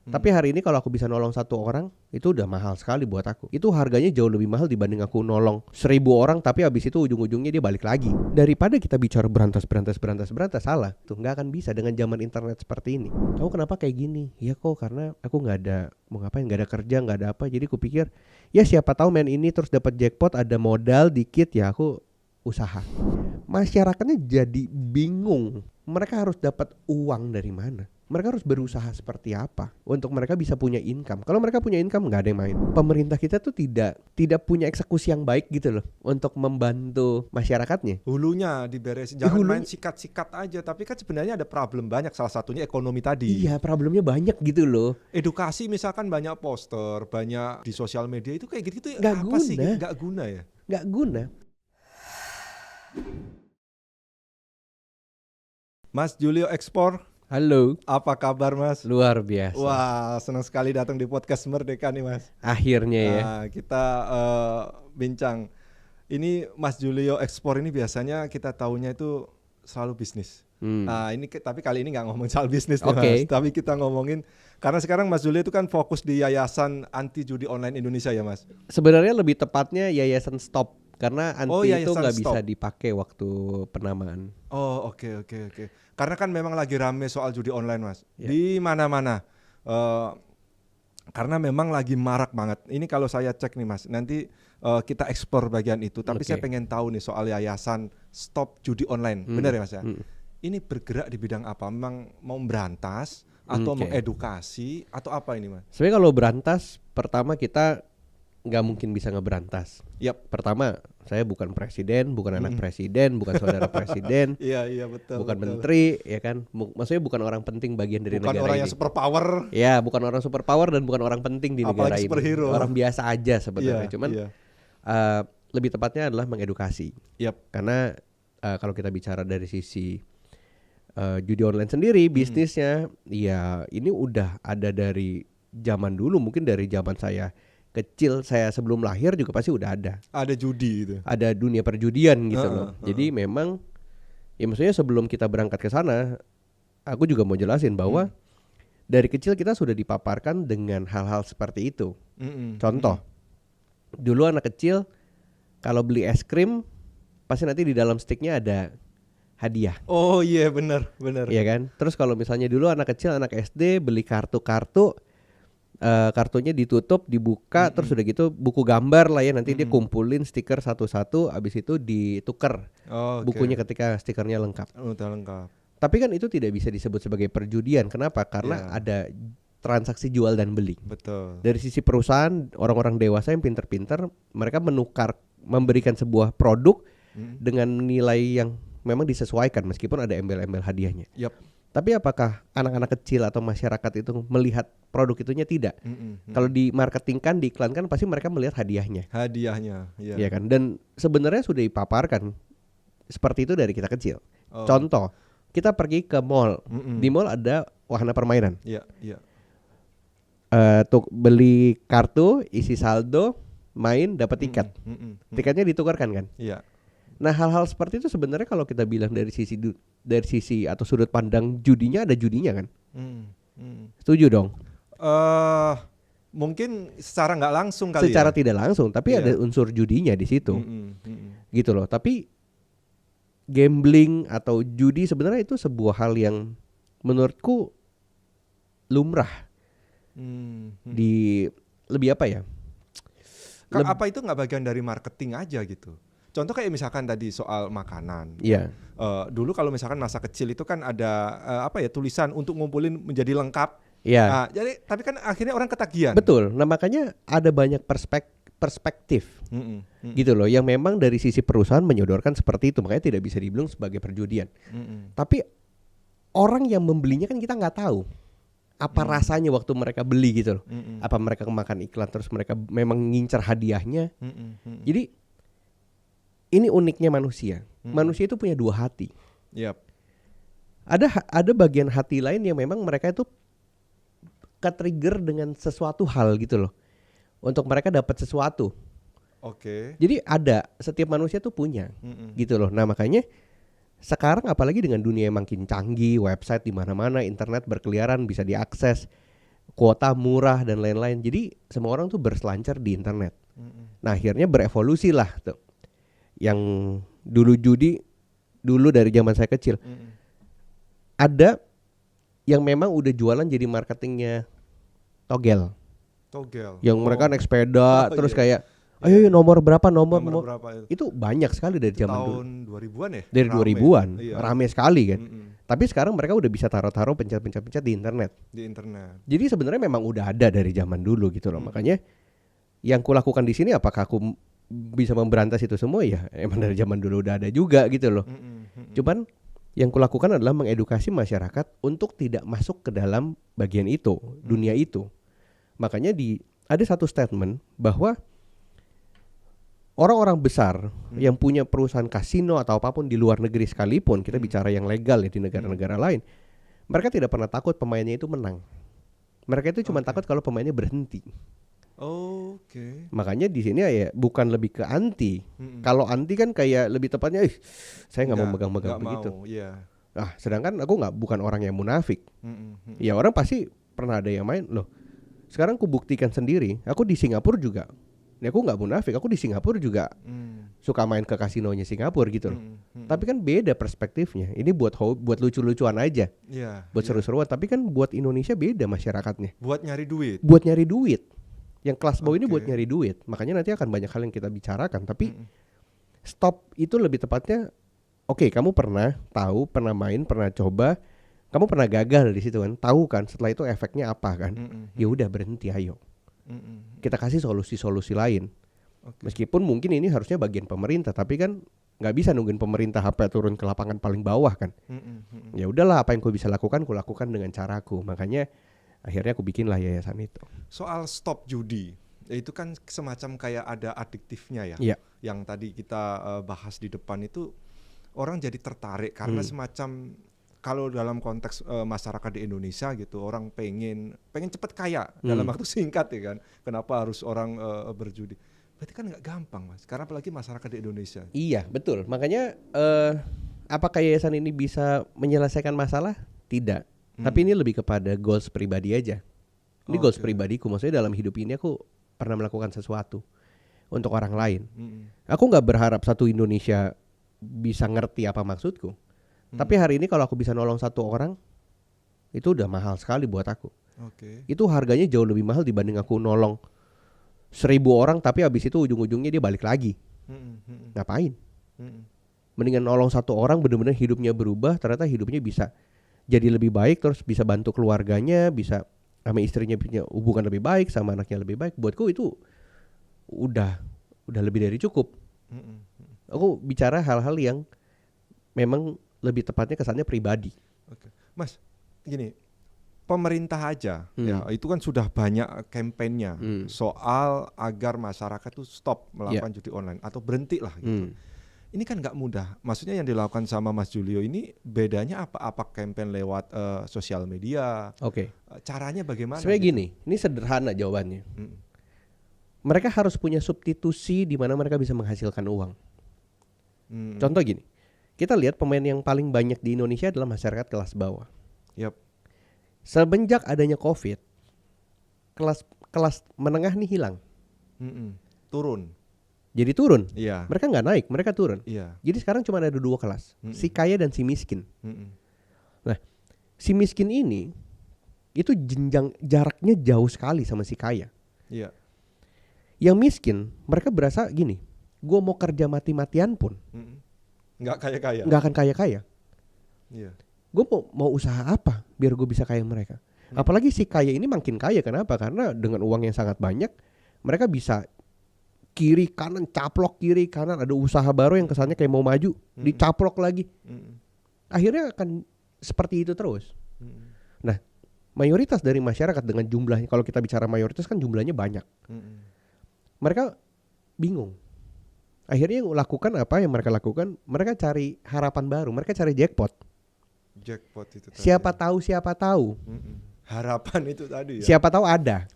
Tapi hari ini kalau aku bisa nolong 1 orang, itu udah mahal sekali buat aku. Itu harganya jauh lebih mahal dibanding aku nolong 1000 orang tapi habis itu ujung-ujungnya dia balik lagi. Daripada kita bicara berantas, salah. Tuh nggak akan bisa dengan zaman internet seperti ini. Kamu kenapa kayak gini? Ya kok karena aku nggak ada mau ngapain, nggak ada kerja, nggak ada apa. Jadi aku pikir ya siapa tahu main ini terus dapat jackpot, ada modal dikit ya aku usaha. Masyarakatnya jadi bingung. Mereka harus dapat uang dari mana? Mereka harus berusaha seperti apa untuk mereka bisa punya income. Kalau mereka punya income nggak ada yang main. Pemerintah kita tuh tidak punya eksekusi yang baik gitu loh untuk membantu masyarakatnya. Hulunya diberesin, jangan main sikat-sikat aja. Tapi kan sebenarnya ada problem banyak, salah satunya ekonomi tadi. Iya, problemnya banyak gitu loh. Edukasi misalkan banyak poster, banyak di sosial media itu kayak gitu nggak apa guna. sih? Nggak guna ya? Nggak guna. Mas Julio Ekspor. Halo. Apa kabar Mas? Luar biasa. Wah, senang sekali datang di podcast Merdeka nih Mas. Akhirnya ya. Kita bincang. Ini Mas Julio Ekspor ini biasanya kita tahunya itu selalu bisnis. Nah ini tapi kali ini nggak ngomong soal bisnis nih Mas. Tapi kita ngomongin karena sekarang Mas Julio itu kan fokus di Yayasan Anti Judi Online Indonesia ya Mas. Sebenarnya lebih tepatnya Yayasan Stop. Karena anti itu nggak bisa dipakai waktu penamaan. Oh oke. Karena kan memang lagi rame soal judi online Mas. Yeah. Di mana-mana. Karena memang lagi marak banget. Ini kalau saya cek nih Mas. Nanti kita eksplor bagian itu. Tapi saya pengen tahu nih soal Yayasan Stop Judi Online. Benar ya Mas ya? Ini bergerak di bidang apa? Memang mau berantas atau mengedukasi atau apa ini Mas? Sebenarnya kalau berantas, pertama kita nggak mungkin bisa ngeberantas. Pertama, saya bukan presiden, bukan anak presiden, bukan saudara presiden. Iya betul. Bukan menteri, ya kan. Maksudnya bukan orang penting bagian dari negara ini. Bukan orang yang superpower. Ya, bukan orang superpower dan bukan orang penting di negara ini. Superhero. Orang biasa aja sebenarnya. Cuman lebih tepatnya adalah mengedukasi. Karena kalau kita bicara dari sisi judi online sendiri, bisnisnya, ya ini udah ada dari zaman dulu, mungkin dari zaman saya kecil, saya sebelum lahir juga pasti udah ada. Ada judi gitu. Ada dunia perjudian gitu loh. Jadi memang ya maksudnya sebelum kita berangkat ke sana, aku juga mau jelasin bahwa dari kecil kita sudah dipaparkan dengan hal-hal seperti itu. Contoh, dulu anak kecil kalau beli es krim pasti nanti di dalam sticknya ada hadiah. Oh iya benar. Iya kan? Terus kalau misalnya dulu anak kecil, anak SD beli kartu-kartu, kartunya ditutup, dibuka, terus udah gitu buku gambar lah ya, nanti dia kumpulin stiker satu-satu, abis itu ditukar bukunya ketika stikernya lengkap. Udah lengkap. Tapi kan itu tidak bisa disebut sebagai perjudian. Kenapa? Karena ada transaksi jual dan beli. Betul. Dari sisi perusahaan, orang-orang dewasa yang pinter-pinter, mereka memberikan sebuah produk dengan nilai yang memang disesuaikan meskipun ada embel-embel hadiahnya. Tapi apakah anak-anak kecil atau masyarakat itu melihat produk itunya? Tidak. Kalau di marketingkan, diiklankan, pasti mereka melihat hadiahnya. Iya kan. Dan sebenarnya sudah dipaparkan seperti itu dari kita kecil. Contoh, kita pergi ke mall. Di mall ada wahana permainan. Tuh beli kartu, isi saldo, main, dapat tiket. Tiketnya ditukarkan kan? Nah hal-hal seperti itu sebenarnya kalau kita bilang dari sisi atau sudut pandang judinya, ada judinya kan? Setuju dong? Mungkin secara nggak langsung kali. Secara tidak langsung, tapi ada unsur judinya di situ, gitu loh. Tapi gambling atau judi sebenarnya itu sebuah hal yang menurutku lumrah. Di lebih apa ya? Apa itu nggak bagian dari marketing aja gitu? Contoh kayak misalkan tadi soal makanan. Dulu kalau misalkan masa kecil itu kan ada tulisan untuk ngumpulin menjadi lengkap. Nah, jadi tapi kan akhirnya orang ketagihan. Betul. Nah makanya ada banyak perspektif gitu loh, yang memang dari sisi perusahaan menyodorkan seperti itu, makanya tidak bisa dibilang sebagai perjudian. Tapi orang yang membelinya kan kita nggak tahu apa rasanya waktu mereka beli gitu loh. Apa mereka kemakan iklan terus mereka memang ngincer hadiahnya. Jadi ini uniknya manusia. Manusia itu punya dua hati. Ada bagian hati lain yang memang mereka itu ke-trigger dengan sesuatu hal gitu loh, untuk mereka dapat sesuatu. Jadi setiap manusia tuh punya gitu loh. Nah makanya sekarang apalagi dengan dunia yang makin canggih, website di mana-mana, internet berkeliaran, bisa diakses. kuota murah dan lain-lain. Jadi semua orang tuh berselancar di internet. Nah akhirnya berevolusi lah tuh. Yang dulu judi, dulu dari zaman saya kecil, ada yang memang udah jualan jadi marketingnya togel. Yang mereka naik sepeda terus kayak ayo nomor berapa nomor berapa itu banyak sekali dari zaman tahun dulu. 2000-an ya? Dari 2000-an. Rame sekali kan. Tapi sekarang mereka udah bisa taruh-taruh pencet-pencet di internet. Jadi sebenarnya memang udah ada dari zaman dulu gitu loh. Makanya yang kulakukan di sini apakah aku bisa memberantas itu semua ya emang dari zaman dulu udah ada juga gitu loh. Cuman yang kulakukan adalah mengedukasi masyarakat untuk tidak masuk ke dalam bagian itu, dunia itu. Makanya ada satu statement bahwa orang-orang besar yang punya perusahaan kasino atau apapun di luar negeri sekalipun, kita bicara yang legal ya di negara-negara lain, mereka tidak pernah takut pemainnya itu menang. Mereka itu cuma takut kalau pemainnya berhenti. Makanya di sini ya bukan lebih ke anti. Kalau anti kan kayak lebih tepatnya, saya nggak mau megang-megang begitu. Nah, sedangkan aku bukan orang yang munafik. Ya orang pasti pernah ada yang main loh. Sekarang aku buktikan sendiri. Aku di Singapura juga. Ini aku nggak munafik. Aku di Singapura juga suka main ke kasinonya Singapura gitu loh. Tapi kan beda perspektifnya. Ini buat lucu-lucuan aja. Buat seru-seruan. Tapi kan buat Indonesia beda masyarakatnya. Buat nyari duit. Yang kelas bawah ini buat nyari duit. Makanya nanti akan banyak hal yang kita bicarakan. Tapi stop itu lebih tepatnya. Oke, kamu pernah tahu, pernah main, pernah coba. Kamu pernah gagal di situ kan. Tahu kan setelah itu efeknya apa kan. Ya udah berhenti, ayo. Kita kasih solusi-solusi lain. Meskipun mungkin ini harusnya bagian pemerintah. Tapi kan nggak bisa nungguin pemerintah sampai turun ke lapangan paling bawah kan. Ya udahlah, apa yang ku bisa lakukan, ku lakukan dengan caraku. Makanya akhirnya aku bikinlah yayasan itu. Soal stop judi, itu kan semacam kayak ada adiktifnya ya. Yang tadi kita bahas di depan itu orang jadi tertarik karena semacam kalau dalam konteks masyarakat di Indonesia gitu, orang pengen cepat kaya dalam waktu singkat ya kan. Kenapa harus orang berjudi? Berarti kan nggak gampang mas, karena apalagi masyarakat di Indonesia. Iya betul, makanya apakah yayasan ini bisa menyelesaikan masalah? Tidak. Tapi ini lebih kepada goals pribadi aja. Ini goals pribadiku, maksudnya dalam hidup ini aku pernah melakukan sesuatu untuk orang lain. Aku nggak berharap satu Indonesia bisa ngerti apa maksudku. Tapi hari ini kalau aku bisa nolong satu orang, itu udah mahal sekali buat aku. Itu harganya jauh lebih mahal dibanding aku nolong 1000 orang, tapi habis itu ujung-ujungnya dia balik lagi. Ngapain? Mendingan nolong satu orang benar-benar hidupnya berubah, ternyata hidupnya bisa jadi lebih baik, terus bisa bantu keluarganya, bisa sama istrinya punya hubungan lebih baik, sama anaknya lebih baik. Buatku itu udah lebih dari cukup. Aku bicara hal-hal yang memang lebih tepatnya kesannya pribadi. Mas, gini, pemerintah aja ya itu kan sudah banyak kampanyenya soal agar masyarakat tuh stop melakukan judi online atau berhenti lah gitu. Ini kan nggak mudah. Maksudnya yang dilakukan sama Mas Julio ini bedanya apa? Apa campaign lewat sosial media? Caranya bagaimana? Sebenarnya gitu? Gini, ini sederhana jawabannya. Mereka harus punya substitusi di mana mereka bisa menghasilkan uang. Contoh gini, kita lihat pemain yang paling banyak di Indonesia adalah masyarakat kelas bawah. Semenjak adanya COVID, kelas menengah nih hilang. Turun. Jadi turun. Mereka nggak naik, mereka turun. Jadi sekarang cuma ada 2 kelas, si kaya dan si miskin. Nah, si miskin ini itu jenjang jaraknya jauh sekali sama si kaya. Yang miskin, mereka berasa gini, gue mau kerja mati-matian pun nggak kaya-kaya, nggak akan kaya-kaya. Gue mau usaha apa biar gue bisa kaya mereka. Apalagi si kaya ini makin kaya, kenapa? Karena dengan uang yang sangat banyak, mereka bisa kiri kanan caplok, kiri kanan, ada usaha baru yang kesannya kayak mau maju, dicaplok lagi. Akhirnya akan seperti itu terus. Nah, mayoritas dari masyarakat dengan jumlahnya, kalau kita bicara mayoritas kan jumlahnya banyak. Mereka bingung. Akhirnya yang lakukan apa yang mereka lakukan? Mereka cari harapan baru, mereka cari jackpot. Jackpot itu tadi. Siapa tahu. Harapan itu tadi ya. Siapa tahu ada.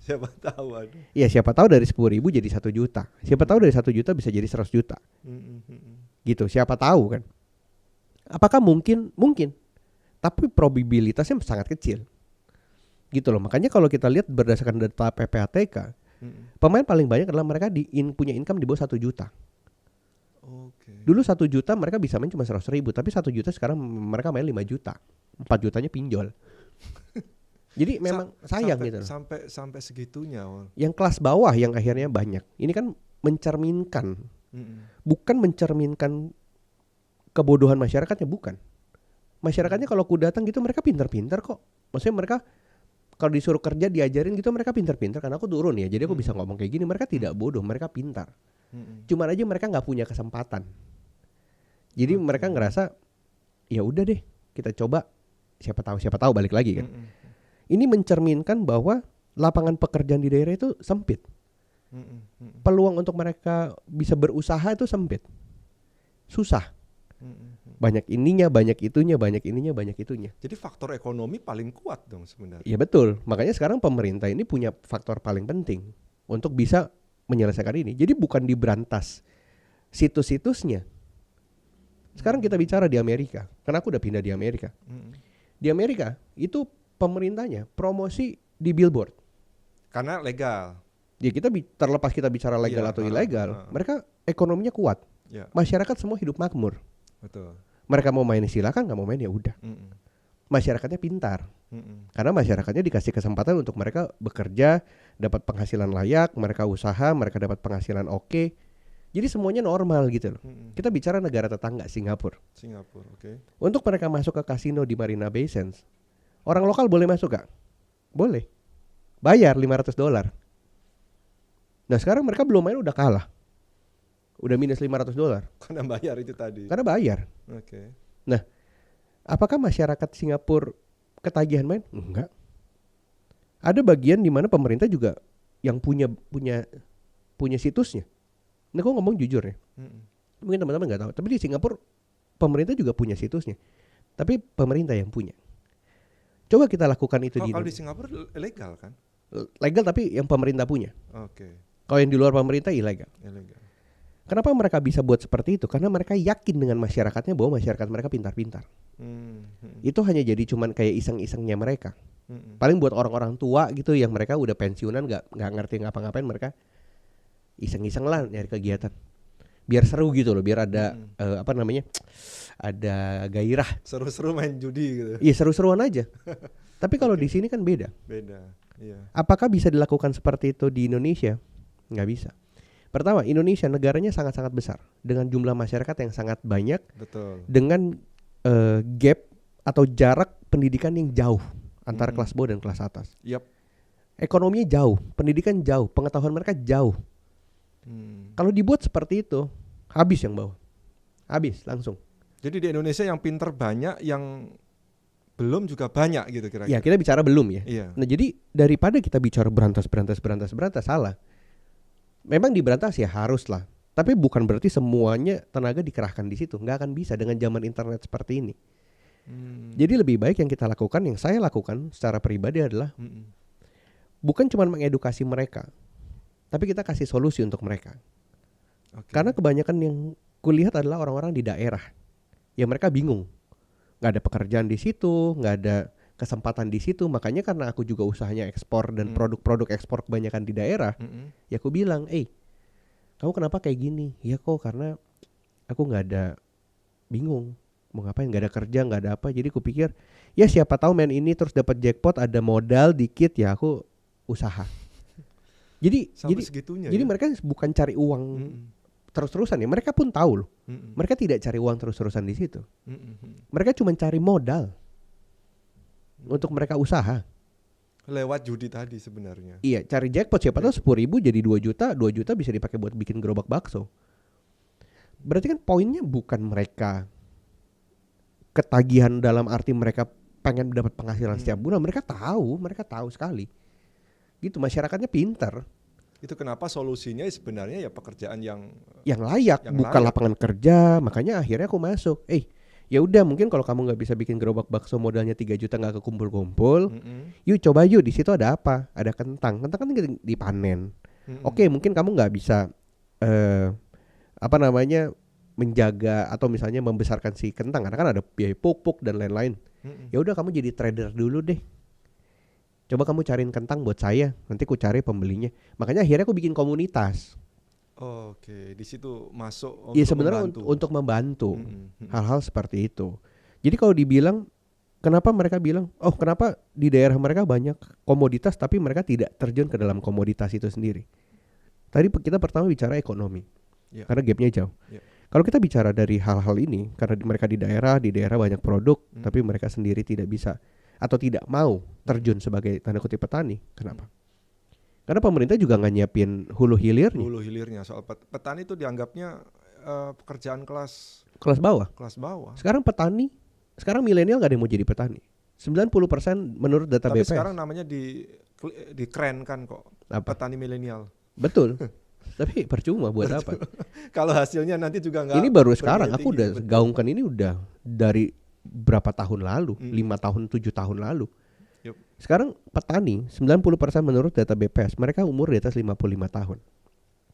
Iya, siapa tahu dari 10.000 jadi 1 juta. Siapa tahu dari 1 juta bisa jadi 100 juta. Gitu, siapa tahu kan. Apakah mungkin? Mungkin. Tapi probabilitasnya sangat kecil. Gitu loh. Makanya kalau kita lihat berdasarkan data PPATK, pemain paling banyak adalah mereka punya income di bawah 1 juta. Dulu 1 juta mereka bisa main cuma 100 ribu, tapi 1 juta sekarang mereka main 5 juta. 4 jutanya pinjol. Jadi memang sayang gitu loh. Sampai segitunya. Yang kelas bawah yang akhirnya banyak. Ini kan mencerminkan, bukan mencerminkan kebodohan masyarakatnya, bukan. Masyarakatnya kalau aku datang gitu mereka pintar-pintar kok. Maksudnya mereka kalau disuruh kerja diajarin gitu mereka pintar-pintar, karena aku turun ya, jadi aku bisa ngomong kayak gini. Mereka tidak bodoh, mereka pintar. Cuman aja mereka nggak punya kesempatan. Jadi mereka ngerasa ya udah deh kita coba, siapa tahu balik lagi kan. Ini mencerminkan bahwa lapangan pekerjaan di daerah itu sempit. Peluang untuk mereka bisa berusaha itu sempit, susah. Banyak ininya, banyak itunya, banyak ininya, banyak itunya. Jadi faktor ekonomi paling kuat dong sebenarnya. Iya betul. Makanya sekarang pemerintah ini punya faktor paling penting untuk bisa menyelesaikan ini. Jadi bukan diberantas situs-situsnya. Sekarang kita bicara di Amerika. Karena aku udah pindah di Amerika. Di Amerika itu pemerintahnya promosi di billboard. Karena legal. Ya kita terlepas kita bicara legal atau ilegal, mereka ekonominya kuat. Masyarakat semua hidup makmur. Betul. Mereka mau main silakan, nggak mau main ya udah. Masyarakatnya pintar, karena masyarakatnya dikasih kesempatan untuk mereka bekerja, dapat penghasilan layak, mereka usaha, mereka dapat penghasilan oke. Jadi semuanya normal gitu loh. Kita bicara negara tetangga Singapura. Oke. Untuk mereka masuk ke kasino di Marina Bay Sands, orang lokal boleh masuk gak? Boleh. Bayar $500. Nah sekarang mereka belum main udah kalah. Udah minus $500. Karena bayar itu tadi. Karena bayar. Oke. Nah, apakah masyarakat Singapura ketagihan main? Enggak. Ada bagian di mana pemerintah juga yang punya situsnya. Nah, aku ngomong jujur ya. Mungkin teman-teman nggak tahu, tapi di Singapura pemerintah juga punya situsnya. Tapi pemerintah yang punya. Coba kita lakukan itu di Indonesia. Kalau di Singapura legal kan? Legal tapi yang pemerintah punya. Oke. Kalau yang di luar pemerintah ilegal. Kenapa mereka bisa buat seperti itu? Karena mereka yakin dengan masyarakatnya bahwa masyarakat mereka pintar-pintar. Itu hanya jadi cuman kayak iseng-isengnya mereka. Paling buat orang-orang tua gitu yang mereka udah pensiunan nggak ngerti ngapa-ngapain, mereka iseng-iseng lah nyari kegiatan. Biar seru gitu loh, biar ada ada gairah. Seru-seru main judi gitu. Iya seru-seruan aja. Tapi kalau di sini kan beda. Iya. Apakah bisa dilakukan seperti itu di Indonesia? Nggak bisa. Pertama, Indonesia negaranya sangat-sangat besar dengan jumlah masyarakat yang sangat banyak. Betul. Dengan gap atau jarak pendidikan yang jauh antara kelas bawah dan kelas atas. Ekonominya jauh, pendidikan jauh, pengetahuan mereka jauh. Kalau dibuat seperti itu, habis yang bawah. Habis langsung. Jadi di Indonesia yang pinter banyak, yang belum juga banyak gitu kira-kira. Ya, kita bicara belum ya. Iya. Nah, jadi daripada kita bicara berantas salah. Memang diberantas ya harus lah. Tapi bukan berarti semuanya tenaga dikerahkan di situ. Nggak akan bisa dengan zaman internet seperti ini. Jadi lebih baik yang kita lakukan, yang saya lakukan secara pribadi adalah bukan cuma mengedukasi mereka, tapi kita kasih solusi untuk mereka. Karena kebanyakan yang kulihat adalah orang-orang di daerah yang mereka bingung. Nggak ada pekerjaan di situ, nggak ada kesempatan di situ. Makanya karena aku juga usahanya ekspor dan produk-produk ekspor kebanyakan di daerah, ya aku bilang, kamu kenapa kayak gini? Ya kok karena aku nggak ada, bingung mau ngapain, nggak ada kerja, nggak ada apa. Jadi aku pikir ya siapa tahu main ini terus dapat jackpot, ada modal dikit, ya aku usaha. Jadi mereka bukan cari uang terus-terusan ya. Mereka pun tahu loh. Mereka tidak cari uang terus-terusan di situ. Mereka cuma cari modal untuk mereka usaha. Lewat judi tadi sebenarnya. Iya, cari jackpot, siapa tahu 10.000 jadi 2 juta, 2 juta bisa dipakai buat bikin gerobak bakso. Berarti kan poinnya bukan mereka ketagihan dalam arti mereka pengen dapat penghasilan setiap bulan. Mereka tahu sekali. Gitu, masyarakatnya pintar. Itu kenapa solusinya sebenarnya ya pekerjaan yang layak, bukan lapangan kerja. Makanya akhirnya aku masuk. Ya udah, mungkin kalau kamu nggak bisa bikin gerobak bakso modalnya 3 juta nggak kekumpul-kumpul, yuk coba di situ ada apa? Ada kentang kan dipanen. Oke, mungkin kamu nggak bisa menjaga atau misalnya membesarkan si kentang karena kan ada biaya pupuk dan lain-lain. Ya udah, kamu jadi trader dulu deh. Coba kamu cariin kentang buat saya, nanti ku cari pembelinya. Makanya akhirnya aku bikin komunitas. Oke, di situ masuk Iya sebenarnya untuk membantu hal-hal seperti itu. Jadi kalau dibilang kenapa mereka bilang, oh kenapa di daerah mereka banyak komoditas tapi mereka tidak terjun ke dalam komoditas itu sendiri. Tadi kita pertama bicara ekonomi, karena gapnya jauh. Kalau kita bicara dari hal-hal ini, karena mereka di daerah banyak produk, tapi mereka sendiri tidak bisa atau tidak mau terjun sebagai tanda kutip petani. Kenapa? Karena pemerintah juga nggak nyiapin hulu hilirnya. Soal petani itu dianggapnya pekerjaan kelas bawah. Sekarang milenial nggak ada yang mau jadi petani. 90% menurut data Tapi BPS. sekarang namanya di keren kan kok. Apa? Petani milenial. Betul. Tapi percuma buat apa? Kalau hasilnya nanti juga nggak. Ini baru sekarang. Aku udah gaungkan ini udah dari berapa tahun lalu, 5 tahun, 7 tahun lalu. Sekarang petani 90% menurut data BPS mereka umur di atas 55 tahun.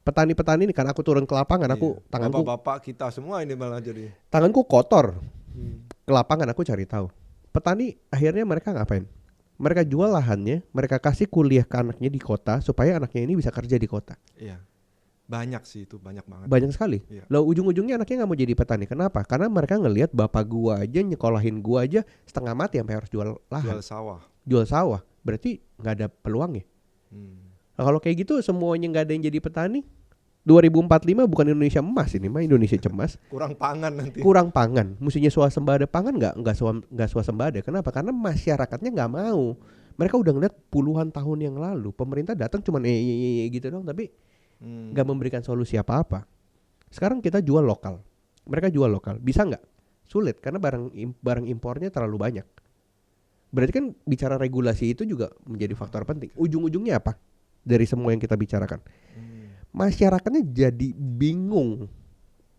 Petani-petani ini kan aku turun ke lapangan, tanganku bapak kita semua ini malah jadi. Tanganku kotor. Ke lapangan aku cari tahu. Petani akhirnya mereka ngapain? Mereka jual lahannya, mereka kasih kuliah ke anaknya di kota supaya anaknya ini bisa kerja di kota. Iya. Banyak sih itu, banyak banget. Banyak sekali. Iya. Loh ujung-ujungnya anaknya nggak mau jadi petani. Kenapa? Karena mereka ngelihat bapak gua aja nyekolahin gua aja setengah mati sampai harus jual lahan. Jual sawah. Berarti nggak ada peluangnya. Nah, kalau kayak gitu semuanya nggak ada yang jadi petani. 2045 bukan Indonesia emas ini mah, Indonesia cemas. Kurang pangan nanti. Kurang pangan. Mestinya swasembada pangan nggak swasembada. Kenapa? Karena masyarakatnya nggak mau. Mereka udah ngeliat puluhan tahun yang lalu pemerintah datang cuman gitu dong, tapi nggak memberikan solusi apa-apa. Sekarang kita jual lokal, mereka jual lokal, bisa nggak? Sulit karena barang impornya terlalu banyak. Berarti kan bicara regulasi itu juga menjadi faktor penting. Ujung-ujungnya apa dari semua yang kita bicarakan? Masyarakatnya jadi bingung.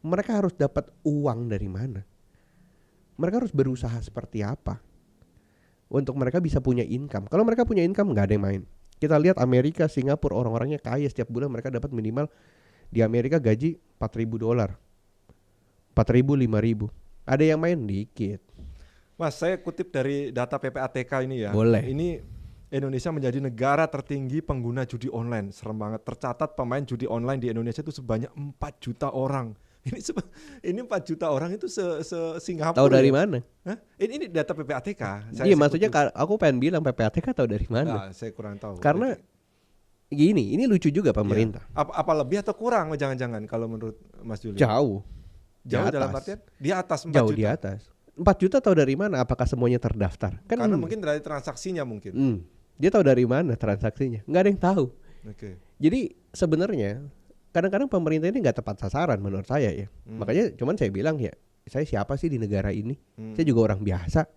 Mereka harus dapat uang dari mana? Mereka harus berusaha seperti apa untuk mereka bisa punya income. Kalau mereka punya income nggak ada yang main. Kita lihat Amerika, Singapura, orang-orangnya kaya, setiap bulan mereka dapat minimal di Amerika gaji $4.000, 4.000, 5.000. Ada yang main dikit. Mas, saya kutip dari data PPATK ini ya. Boleh. Ini Indonesia menjadi negara tertinggi pengguna judi online. Serem banget. Tercatat pemain judi online di Indonesia itu sebanyak 4 juta orang. Ini 4 juta orang itu se-Singapura. Tahu dari mana? Hah? Ini data PPATK. Iya, maksudnya aku pengen bilang PPATK tahu dari mana? Nah, saya kurang tahu. Karena gini, ini lucu juga pemerintah. Ya. Apa lebih atau kurang jangan-jangan kalau menurut Mas Juli? Jauh dalam artian di atas 4 jauh juta. Di atas. 4 juta tahu dari mana? Apakah semuanya terdaftar? Kan karena mungkin dari transaksinya mungkin. Dia tahu dari mana transaksinya? Nggak ada yang tahu. Okay. Jadi sebenarnya kadang-kadang pemerintah ini nggak tepat sasaran menurut saya ya. Makanya cuman saya bilang ya, saya siapa sih di negara ini? Saya juga orang biasa.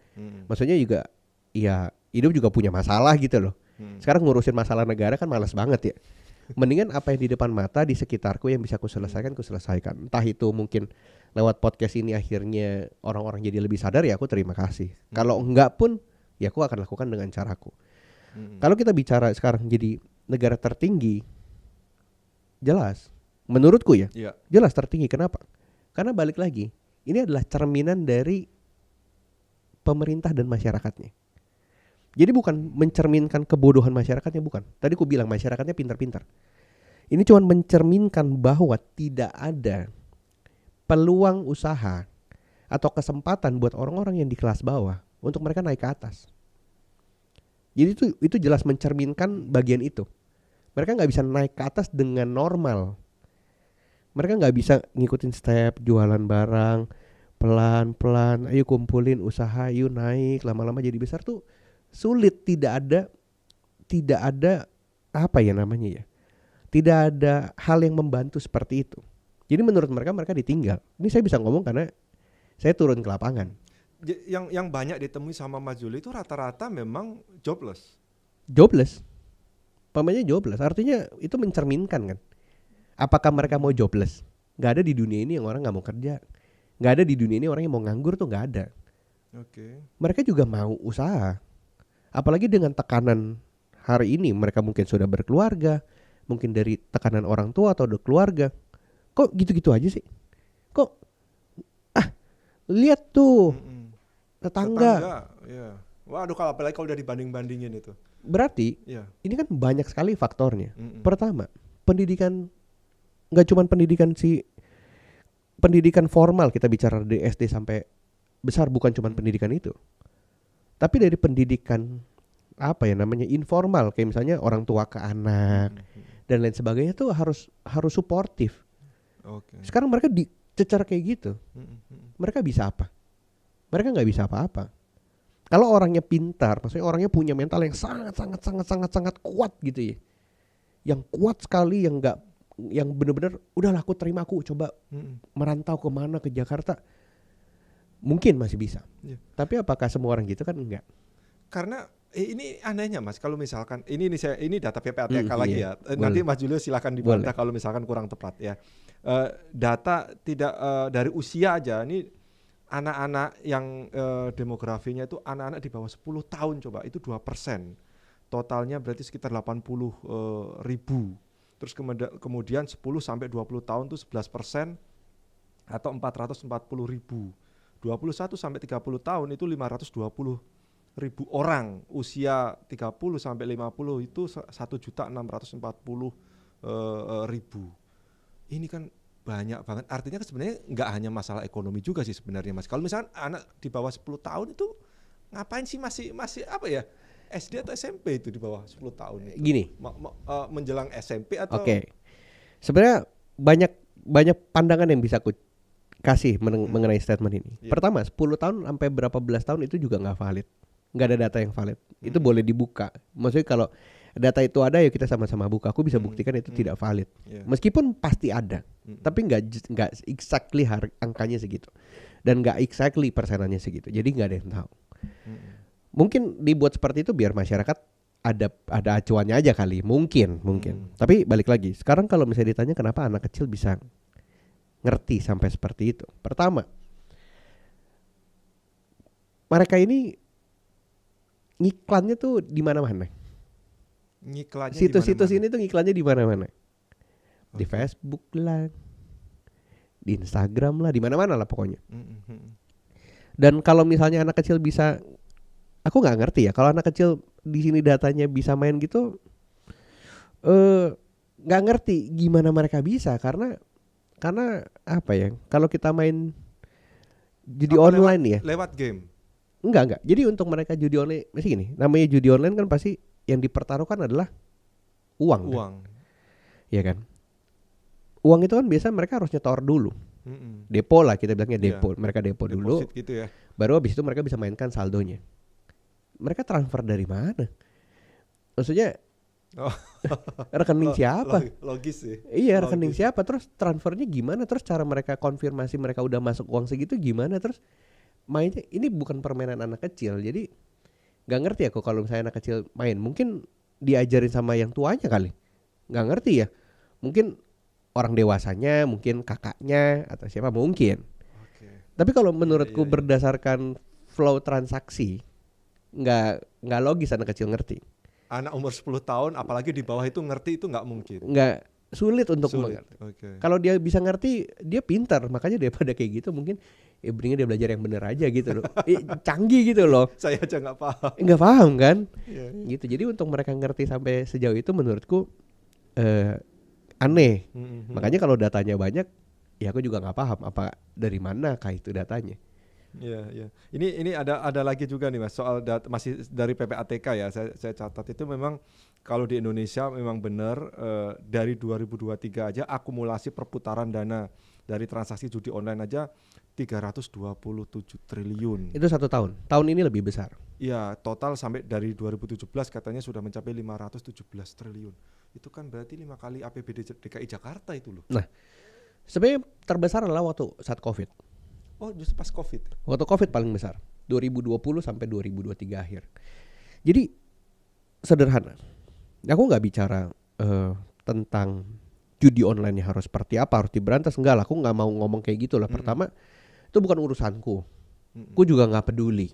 Maksudnya juga ya hidup juga punya masalah gitu loh. Sekarang ngurusin masalah negara kan malas banget ya. Mendingan apa yang di depan mata di sekitarku yang bisa aku selesaikan. Entah itu mungkin lewat podcast ini akhirnya orang-orang jadi lebih sadar, ya aku terima kasih. Kalau enggak pun ya aku akan lakukan dengan caraku. Kalau kita bicara sekarang jadi negara tertinggi, jelas menurutku ya, jelas tertinggi. Kenapa? Karena balik lagi, ini adalah cerminan dari pemerintah dan masyarakatnya. Jadi bukan mencerminkan kebodohan masyarakatnya, bukan. Tadi aku bilang masyarakatnya pintar-pintar. Ini cuma mencerminkan bahwa tidak ada peluang usaha atau kesempatan buat orang-orang yang di kelas bawah untuk mereka naik ke atas. Jadi itu jelas mencerminkan bagian itu. Mereka nggak bisa naik ke atas dengan normal. Mereka nggak bisa ngikutin step jualan barang pelan-pelan. Ayo kumpulin usaha, ayo naik lama-lama jadi besar tuh sulit. Tidak ada apa ya namanya ya. Tidak ada hal yang membantu seperti itu. Jadi menurut mereka ditinggal. Ini saya bisa ngomong karena saya turun ke lapangan. Yang banyak ditemui sama Mas Juli itu rata-rata memang jobless. Pemainnya jobless. Artinya itu mencerminkan kan. Apakah mereka mau jobless? Gak ada di dunia ini yang orang gak mau kerja. Gak ada di dunia ini orang yang mau nganggur tuh gak ada. Mereka juga mau usaha. Apalagi dengan tekanan hari ini. Mereka mungkin sudah berkeluarga. Mungkin dari tekanan orang tua atau udah keluarga. Kok gitu-gitu aja sih? Kok lihat tuh tetangga. Ya. Waduh, kalau apalagi kalau udah dibanding-bandingin itu. Berarti ini kan banyak sekali faktornya. Pertama, pendidikan nggak cuma pendidikan formal, kita bicara dari SD sampai besar, bukan cuma pendidikan itu. Tapi dari pendidikan informal, kayak misalnya orang tua ke anak dan lain sebagainya tuh harus suportif. Sekarang mereka dicecar kayak gitu. Mereka bisa apa? Mereka nggak bisa apa-apa. Kalau orangnya pintar, maksudnya orangnya punya mental yang sangat kuat gitu ya. Yang kuat sekali, yang benar-benar udahlah aku terima, aku coba merantau kemana, ke Jakarta. Mungkin masih bisa. Tapi apakah semua orang gitu kan? Enggak. Karena ini anehnya Mas, kalau misalkan ini data PPATK lagi ya. Nanti Mas Julio silakan dibantah kalau misalkan kurang tepat ya. Data tidak dari usia aja, ini anak-anak yang demografinya itu anak-anak di bawah 10 tahun coba, itu 2%. Totalnya berarti sekitar 80 ribu. Terus kemudian 10 sampai 20 tahun itu 11% atau 440 ribu. 21 sampai 30 tahun itu 520 ribu orang. Usia 30 sampai 50 itu 1.640 ribu. Ini kan banyak banget. Artinya sebenarnya nggak hanya masalah ekonomi juga sih sebenarnya Mas. Kalau misalkan anak di bawah 10 tahun itu ngapain sih, masih apa ya? SD atau SMP itu di bawah 10 tahun itu. Gini. Menjelang SMP atau Sebenarnya banyak pandangan yang bisa aku kasih mengenai statement ini. Pertama, 10 tahun sampai berapa belas tahun itu juga nggak valid. Nggak ada data yang valid. Itu boleh dibuka. Maksudnya kalau data itu ada, ya kita sama-sama buka. Aku bisa buktikan itu tidak valid. Meskipun pasti ada, tapi nggak exactly angkanya segitu, dan nggak exactly persenannya segitu. Jadi nggak ada yang tahu. Mungkin dibuat seperti itu biar masyarakat ada acuannya aja kali. Mungkin. Tapi balik lagi. Sekarang kalau misalnya ditanya kenapa anak kecil bisa ngerti sampai seperti itu. Pertama, mereka ini ngiklannya tuh di mana-mana. Situs-situs ini tuh ngiklannya di mana-mana. Di Facebook lah, di Instagram lah, di mana-mana lah pokoknya. Dan kalau misalnya anak kecil bisa, aku nggak ngerti ya. Kalau anak kecil di sini datanya bisa main gitu, nggak ngerti gimana mereka bisa, karena apa ya? Kalau kita main judi online lewat game. Enggak. Jadi untuk mereka judi online, masih gini, namanya judi online kan pasti yang dipertaruhkan adalah uang. Kan? Ya kan? Uang itu kan biasa mereka harus nyetor dulu. Depo lah, kita bilangnya depo. Mereka depo dulu. Gitu ya. Baru habis itu mereka bisa mainkan saldonya. Mereka transfer dari mana? Maksudnya rekening siapa? Logis sih. Iya, rekening siapa? Terus transfernya gimana? Terus cara mereka konfirmasi mereka udah masuk uang segitu gimana? Terus mainnya ini bukan permainan anak kecil. Jadi nggak ngerti aku kalau misalnya anak kecil main. Mungkin diajarin sama yang tuanya kali. Nggak ngerti ya. Mungkin orang dewasanya, mungkin kakaknya atau siapa mungkin. Tapi kalau menurutku berdasarkan flow transaksi, nggak logis anak kecil ngerti. Anak umur 10 tahun apalagi di bawah itu ngerti, itu nggak mungkin. Nggak, sulit untuk mengerti. Kalau dia bisa ngerti, dia pintar. Makanya daripada kayak gitu mungkin mendingan dia belajar yang bener aja gitu loh. Canggih gitu loh. Saya aja nggak paham. Nggak paham kan? Gitu. Jadi untuk mereka ngerti sampai sejauh itu menurutku aneh. Makanya kalau datanya banyak, ya aku juga nggak paham apa dari mana kah itu datanya. Iya. Ini ada lagi juga nih Mas, soal masih dari PPATK ya. Saya catat itu memang kalau di Indonesia memang benar dari 2023 aja akumulasi perputaran dana dari transaksi judi online aja 327 triliun. Itu 1 tahun. Tahun ini lebih besar. Iya, total sampai dari 2017 katanya sudah mencapai 517 triliun. Itu kan berarti 5 kali APBD DKI Jakarta itu loh. Nah, sebenarnya terbesar adalah waktu saat Covid. Oh, justru pas Covid. Waktu Covid paling besar. 2020 sampai 2023 akhir. Jadi sederhana. Aku nggak bicara tentang judi online harus seperti apa, harus diberantas. Enggak lah, aku nggak mau ngomong kayak gitu lah. Pertama, itu bukan urusanku. Aku juga nggak peduli.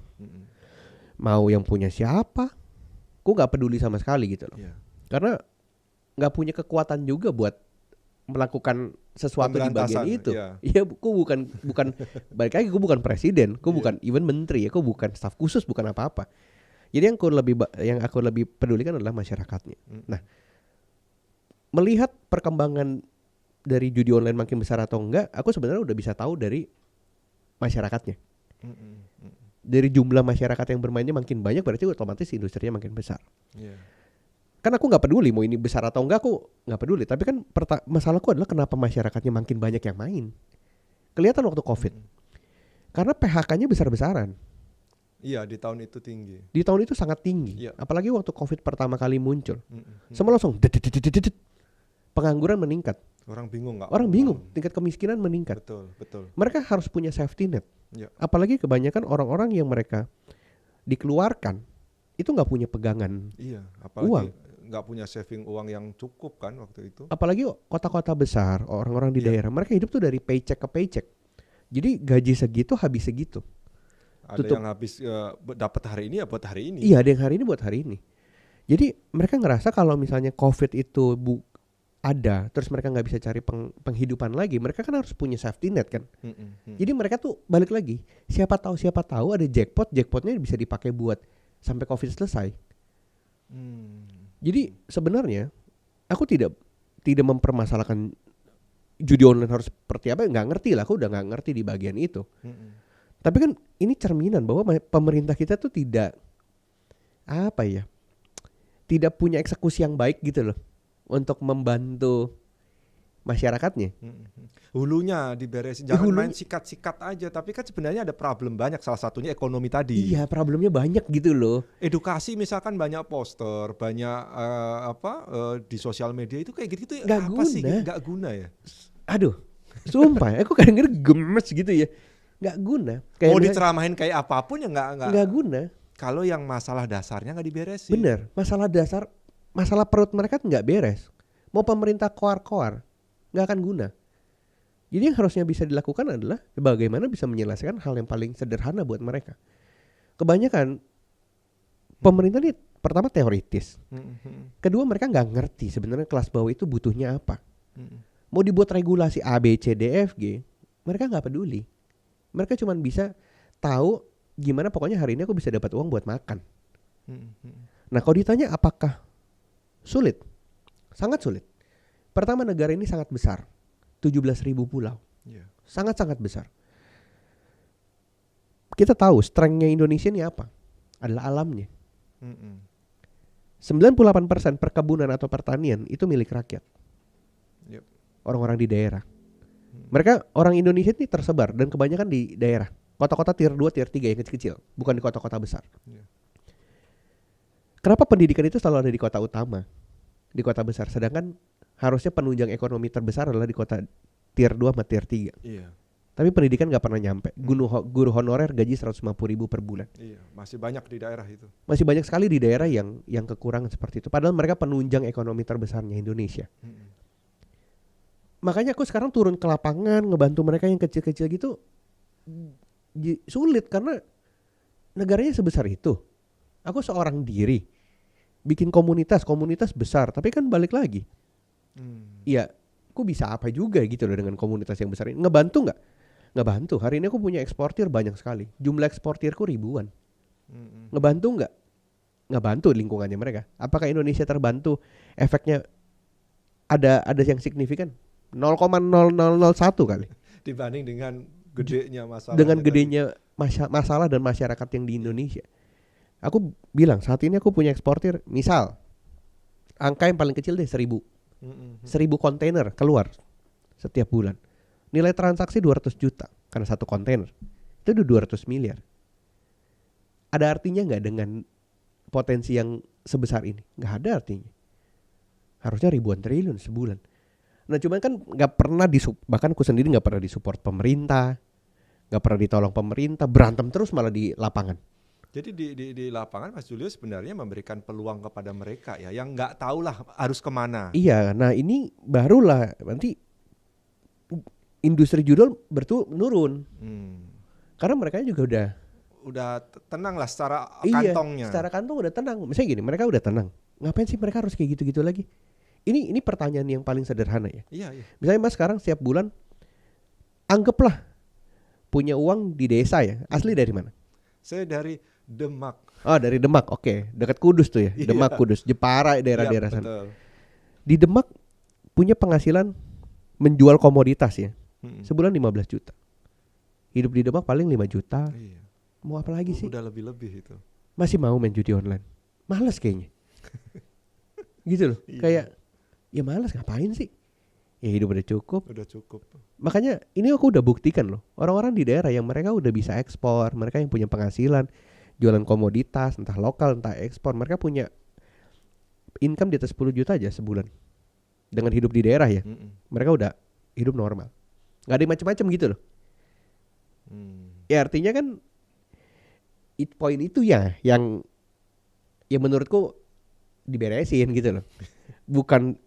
Mau yang punya siapa, aku nggak peduli sama sekali gitu loh. Karena nggak punya kekuatan juga buat melakukan sesuatu di bagian itu. Iya, aku bukan balik lagi, aku bukan presiden, aku bukan even menteri, aku bukan staf khusus, bukan apa-apa. Jadi yang aku lebih pedulikan adalah masyarakatnya. Nah, melihat perkembangan dari judi online makin besar atau enggak, aku sebenarnya udah bisa tahu dari masyarakatnya. Dari jumlah masyarakat yang bermainnya makin banyak, berarti otomatis industrinya makin besar. Kan aku nggak peduli mau ini besar atau enggak, aku nggak peduli. Tapi kan masalahku adalah kenapa masyarakatnya makin banyak yang main. Kelihatan waktu COVID. Karena PHK-nya besar-besaran. Iya, di tahun itu tinggi. Di tahun itu sangat tinggi. Apalagi waktu COVID pertama kali muncul. Semua langsung pengangguran meningkat. Orang bingung nggak? Orang bingung, tingkat kemiskinan meningkat. Betul. Mereka harus punya safety net. Apalagi kebanyakan orang-orang yang mereka dikeluarkan itu nggak punya pegangan. Iya, apalagi nggak punya saving uang yang cukup kan waktu itu. Apalagi kota-kota besar, orang-orang di daerah, mereka hidup tuh dari paycheck ke paycheck. Jadi gaji segitu habis segitu. Ada yang habis dapat hari ini ya buat hari ini. Iya, ada yang hari ini buat hari ini. Jadi mereka ngerasa kalau misalnya COVID itu ada, terus mereka nggak bisa cari penghidupan lagi, mereka kan harus punya safety net kan. Jadi mereka tuh balik lagi, siapa tahu ada jackpotnya bisa dipakai buat sampai COVID selesai. Jadi sebenarnya aku tidak mempermasalahkan judi online harus seperti apa, nggak ngerti lah, aku udah nggak ngerti di bagian itu. Tapi kan ini cerminan bahwa pemerintah kita tuh tidak punya eksekusi yang baik gitu loh untuk membantu masyarakatnya. Hulunya diberesin, jangan main sikat-sikat aja. Tapi kan sebenarnya ada problem banyak, salah satunya ekonomi tadi. Iya, problemnya banyak gitu loh. Edukasi misalkan banyak poster, banyak di sosial media itu kayak gitu nggak apa guna. sih? Nggak guna ya? Aduh, sumpah aku kadang-kadang gemes gitu ya. Nggak guna. Kayak mau diceramahin kayak apapun ya nggak guna. Kalau yang masalah dasarnya nggak diberesin. Bener, masalah dasar, masalah perut mereka nggak beres. Mau pemerintah koar-koar, nggak akan guna. Jadi yang harusnya bisa dilakukan adalah bagaimana bisa menyelesaikan hal yang paling sederhana buat mereka. Kebanyakan pemerintah ini pertama teoritis, kedua mereka nggak ngerti sebenarnya kelas bawah itu butuhnya apa. Mau dibuat regulasi A, B, C, D, F, G, mereka nggak peduli. Mereka cuma bisa tahu gimana pokoknya hari ini aku bisa dapat uang buat makan. Nah kalau ditanya apakah sulit? Sangat sulit. Pertama, negara ini sangat besar, 17.000 pulau, sangat-sangat besar. Kita tahu strength-nya Indonesia ini apa? Adalah alamnya. 98% perkebunan atau pertanian itu milik rakyat. Orang-orang di daerah. Mereka orang Indonesia ini tersebar dan kebanyakan di daerah. Kota-kota tier 2, tier 3 yang kecil-kecil, bukan di kota-kota besar. Kenapa pendidikan itu selalu ada di kota utama, di kota besar, sedangkan harusnya penunjang ekonomi terbesar adalah di kota tier 2 sama tier 3. Tapi pendidikan gak pernah nyampe. Guru honorer gaji 150.000 per bulan. Masih banyak di daerah itu. Masih banyak sekali di daerah yang kekurangan seperti itu. Padahal mereka penunjang ekonomi terbesarnya Indonesia. Makanya aku sekarang turun ke lapangan ngebantu mereka yang kecil-kecil gitu. Sulit karena negaranya sebesar itu. Aku seorang diri bikin komunitas besar, tapi kan balik lagi. Ya, aku bisa apa juga gitu loh dengan komunitas yang besar ini. Ngebantu nggak? Ngebantu. Hari ini aku punya eksportir banyak sekali. Jumlah eksportirku ribuan. Ngebantu nggak? Ngebantu lingkungannya mereka. Apakah Indonesia terbantu? Efeknya ada yang signifikan? 0,0001 kali. Dibanding dengan gedenya masalah. Dengan gedenya masalah dan masyarakat yang di Indonesia. Aku bilang saat ini aku punya eksportir, misal angka yang paling kecil deh 1.000 kontainer keluar setiap bulan. Nilai transaksi 200 juta karena satu kontainer. Itu udah 200 miliar. Ada artinya nggak dengan potensi yang sebesar ini? Nggak ada artinya. Harusnya ribuan triliun sebulan. Nah cuman kan nggak pernah bahkan aku sendiri nggak pernah disupport pemerintah, nggak pernah ditolong pemerintah, berantem terus malah di lapangan. Jadi di lapangan Mas Julio sebenarnya memberikan peluang kepada mereka ya, yang nggak tahu lah harus kemana. Iya, nah ini barulah nanti industri judul menurun. Karena mereka juga udah tenang lah secara kantongnya. Secara kantong udah tenang. Misalnya gini, mereka udah tenang. Ngapain sih mereka harus kayak gitu-gitu lagi? Ini pertanyaan yang paling sederhana ya. Iya. Misalnya Mas sekarang setiap bulan anggaplah punya uang di desa ya. Asli dari mana? Saya dari Demak. Oh, dari Demak. Oke, dekat Kudus tuh ya. Demak, Kudus, Jepara, daerah-daerah sana. Betul. Di Demak punya penghasilan menjual komoditas ya. Sebulan 15 juta. Hidup di Demak paling 5 juta. Iya. Mau apa lagi sih? Udah lebih-lebih itu. Masih mau main judi online. Males kayaknya. Gitu loh. Iya. Kayak ya males ngapain sih? Ya hidup udah cukup. Udah cukup. Makanya ini aku udah buktikan loh. Orang-orang di daerah yang mereka udah bisa ekspor, mereka yang punya penghasilan, jualan komoditas, entah lokal, entah ekspor, mereka punya income di atas 10 juta aja sebulan. Dengan hidup di daerah ya. Mereka udah hidup normal. Gak ada yang macam-macam gitu loh. Ya artinya kan poin itu ya yang menurutku diberesin gitu loh. Bukan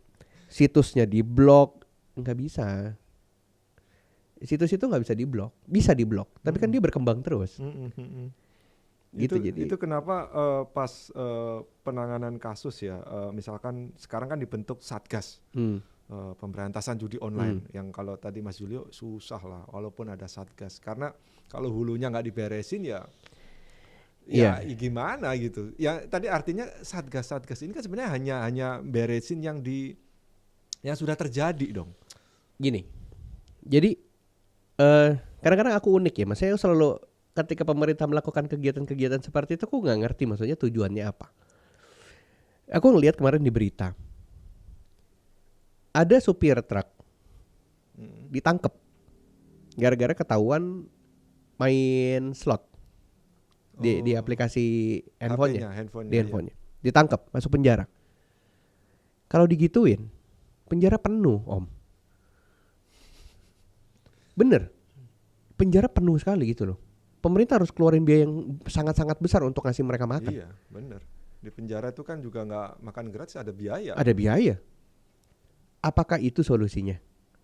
situsnya diblok, nggak bisa. Situs itu nggak bisa diblok, bisa diblok, tapi kan dia berkembang terus. Gitu itu kenapa pas penanganan kasus ya, misalkan sekarang kan dibentuk satgas pemberantasan judi online, yang kalau tadi Mas Julio susah lah walaupun ada satgas, karena kalau hulunya nggak diberesin ya gimana gitu. Ya tadi artinya satgas ini kan sebenarnya hanya beresin yang sudah terjadi dong. Gini, jadi kadang-kadang aku unik ya, maksudnya selalu ketika pemerintah melakukan kegiatan-kegiatan seperti itu, aku nggak ngerti maksudnya tujuannya apa. Aku ngelihat kemarin di berita, ada supir truk ditangkap gara-gara ketahuan main slot di aplikasi handphonenya, ditangkap, masuk penjara. Kalau digituin, penjara penuh, Om. Bener, penjara penuh sekali gitu loh. Pemerintah harus keluarin biaya yang sangat-sangat besar untuk ngasih mereka makan. Iya, bener. Di penjara itu kan juga nggak makan gratis, ada biaya. Ada biaya. Apakah itu solusinya?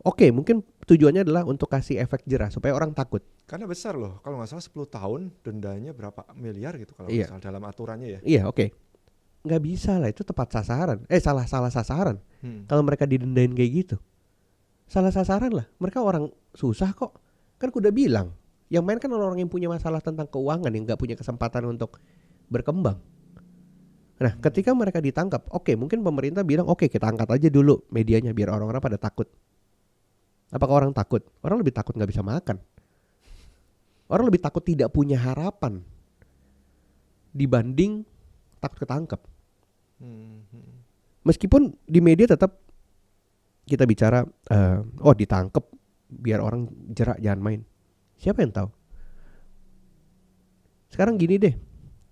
Oke, mungkin tujuannya adalah untuk kasih efek jerah supaya orang takut. Karena besar loh, kalau nggak salah 10 tahun dendanya berapa miliar gitu kalau nggak salah dalam aturannya ya. Iya, oke. Nggak bisa lah, itu tepat sasaran. Salah sasaran. Kalau mereka didendain kayak gitu, salah sasaran lah. Mereka orang susah kok. Kan aku udah bilang, yang main kan orang-orang yang punya masalah tentang keuangan, yang nggak punya kesempatan untuk berkembang. Nah, ketika mereka ditangkap, oke, mungkin pemerintah bilang, oke, kita angkat aja dulu medianya biar orang-orang pada takut. Apakah orang takut? Orang lebih takut nggak bisa makan. Orang lebih takut tidak punya harapan dibanding takut ketangkep. Meskipun di media tetap kita bicara, ditangkep biar orang jerak, jangan main. Siapa yang tahu? Sekarang gini deh,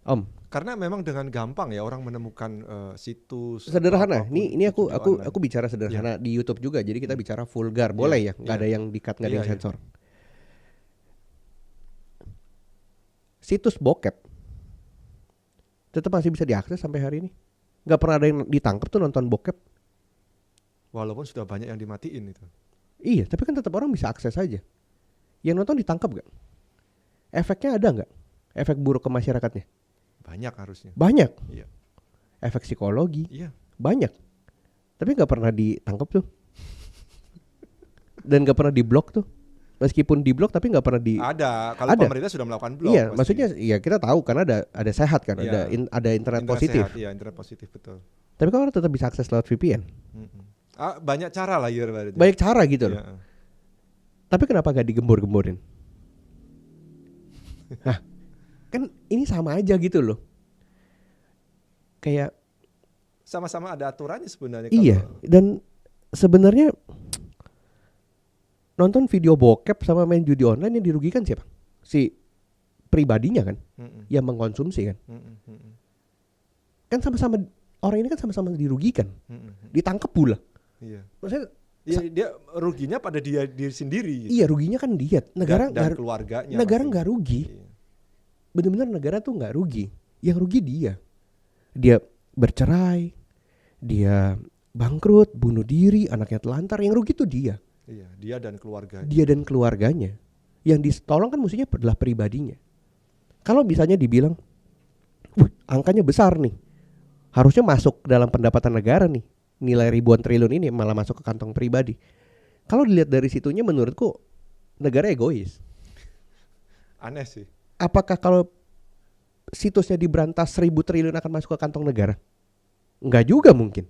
Om. Karena memang dengan gampang ya orang menemukan situs sederhana. Ini aku bicara sederhana di YouTube juga. Jadi kita bicara vulgar, boleh ya? Nggak ada yang di-cut, nggak ada yang sensor. Situs bokep tetap masih bisa diakses sampai hari ini. Nggak pernah ada yang ditangkap tuh nonton bokep. Walaupun sudah banyak yang dimatiin itu. Iya, tapi kan tetap orang bisa akses aja. Yang nonton ditangkap gak? Efeknya ada gak? Efek buruk ke masyarakatnya? Banyak harusnya. Banyak. Iya. Efek psikologi. Iya. Banyak. Tapi gak pernah ditangkap tuh. Dan gak pernah diblok tuh. Meskipun diblok tapi gak pernah Ada. Kalau pemerintah sudah melakukan blok. Iya, pasti. Maksudnya ya kita tahu karena ada sehat kan, iya. ada internet positif. Iya, internet positif, betul. Tapi kan orang tetap bisa akses lewat VPN. Banyak cara lah ya. Banyak cara gitu loh. Tapi kenapa gak digembor-gemborin? Nah, kan ini sama aja gitu loh. Kayak sama-sama ada aturannya sebenarnya. Iya, dan sebenarnya nonton video bokep sama main judi online yang dirugikan siapa? Si pribadinya kan, yang mengkonsumsi kan. Kan sama-sama, orang ini kan sama-sama dirugikan. Ditangkap pula. Iya. Maksudnya dia ruginya pada diri sendiri. Iya, ruginya kan dia. Negara dan keluarganya. Negara nggak rugi. Iya. Benar-benar negara tuh nggak rugi. Yang rugi dia. Dia bercerai, dia bangkrut, bunuh diri, anaknya telantar. Yang rugi tuh dia. Iya, dia dan keluarganya. Dia dan keluarganya. Yang ditolong kan mestinya adalah pribadinya. Kalau misalnya dibilang, angkanya besar nih, harusnya masuk dalam pendapatan negara nih. Nilai ribuan triliun ini malah masuk ke kantong pribadi. Kalau dilihat dari situnya, menurutku negara egois. Aneh sih. Apakah kalau situsnya diberantas 1.000 triliun akan masuk ke kantong negara? Enggak juga mungkin.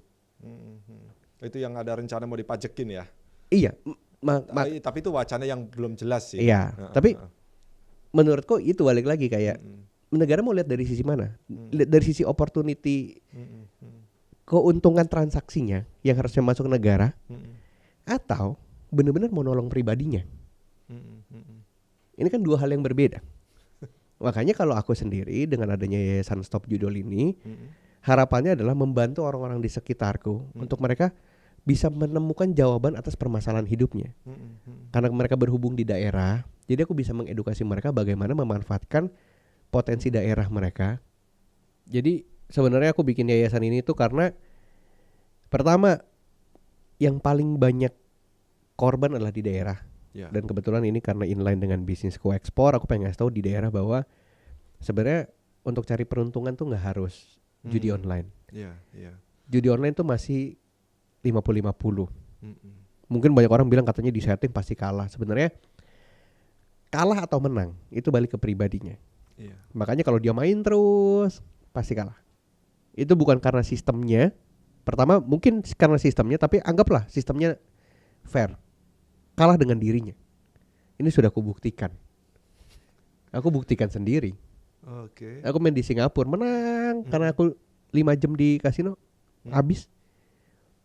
Itu yang ada rencana mau dipajekin ya? Iya. Tapi itu wacana yang belum jelas sih. Iya. Tapi menurutku itu balik lagi kayak negara mau lihat dari sisi mana? Lihat dari sisi opportunity, keuntungan transaksinya yang harusnya masuk negara, atau benar-benar mau nolong pribadinya. Ini kan dua hal yang berbeda. Makanya kalau aku sendiri dengan adanya Yayasan Stop Judol ini, harapannya adalah membantu orang-orang di sekitarku untuk mereka bisa menemukan jawaban atas permasalahan hidupnya. Karena mereka berhubung di daerah, jadi aku bisa mengedukasi mereka bagaimana memanfaatkan potensi daerah mereka. Jadi sebenarnya aku bikin yayasan ini tuh karena pertama, yang paling banyak korban adalah di daerah. Dan kebetulan ini karena inline dengan bisnisku ekspor, aku pengen ngasih tahu di daerah bahwa sebenarnya untuk cari peruntungan tuh nggak harus judi online. Judi online tuh masih 50-50. Mungkin banyak orang bilang katanya di setting pasti kalah. Sebenarnya kalah atau menang itu balik ke pribadinya. Makanya kalau dia main terus pasti kalah. Itu bukan karena sistemnya. Pertama mungkin karena sistemnya, tapi anggaplah sistemnya fair. Kalah dengan dirinya. Ini sudah aku buktikan. Aku buktikan sendiri. Aku main di Singapura menang karena aku 5 jam di kasino habis.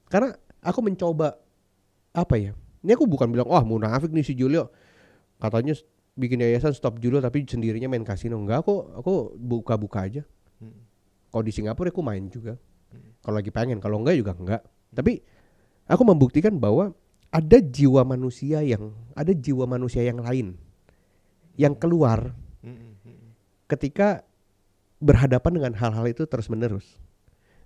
Karena aku mencoba apa ya? Ini aku bukan bilang munafik nih si Julio. Katanya bikin yayasan Stop Judol tapi sendirinya main kasino. Enggak, aku buka-buka aja. Kalau di Singapura aku main juga. Kalau lagi pengen, kalau enggak juga enggak. Tapi aku membuktikan bahwa ada jiwa manusia yang lain yang keluar ketika berhadapan dengan hal-hal itu terus-menerus.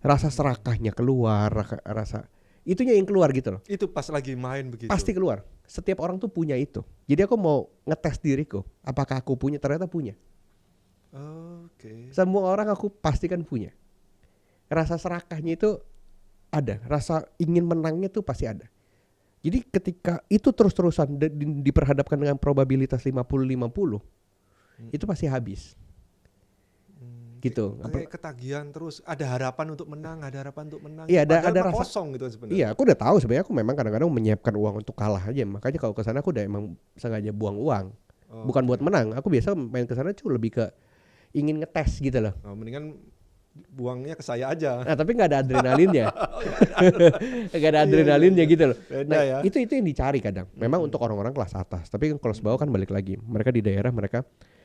Rasa serakahnya keluar, rasa itunya yang keluar gitu loh. Itu pas lagi main begitu. Pasti keluar. Setiap orang tuh punya itu. Jadi aku mau ngetes diriku, apakah aku punya? Ternyata punya. Semua orang aku pastikan punya. Rasa serakahnya itu ada, rasa ingin menangnya tuh pasti ada. Jadi ketika itu terus-terusan diperhadapkan dengan probabilitas 50-50, itu pasti habis. Gitu. Kayak ketagihan terus, ada harapan untuk menang. Iya, ada rasa kosong gitu sebenarnya. Iya, aku udah tahu sebenarnya aku memang kadang-kadang menyiapkan uang untuk kalah aja. Makanya kalau ke sana aku udah emang sengaja buang uang. Bukan buat menang. Aku biasa main ke sana cuma lebih ke ingin ngetes gitu loh. Mendingan buangnya ke saya aja. Nah, tapi nggak ada adrenalinnya. Nggak ada adrenalinnya gitu loh. Beda ya. Itu yang dicari kadang. Memang untuk orang-orang kelas atas. Tapi kelas bawah kan balik lagi. Mereka di daerah mereka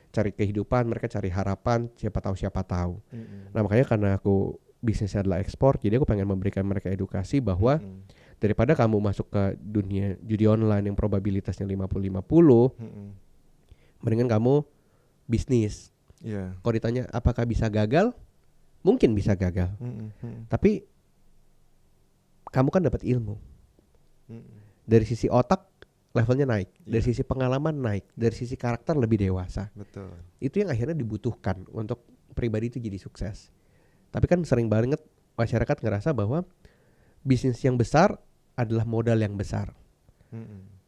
cari kehidupan, mereka cari harapan, siapa tahu. Nah makanya karena aku bisnisnya adalah ekspor, jadi aku pengen memberikan mereka edukasi bahwa daripada kamu masuk ke dunia judi online yang probabilitasnya 50-50, mendingan kamu bisnis. Kalau ditanya apakah bisa gagal, mungkin bisa gagal. Tapi kamu kan dapat ilmu. Dari sisi otak levelnya naik, dari sisi pengalaman naik, dari sisi karakter lebih dewasa. Betul. Itu yang akhirnya dibutuhkan untuk pribadi itu jadi sukses. Tapi kan sering banget masyarakat ngerasa bahwa bisnis yang besar adalah modal yang besar.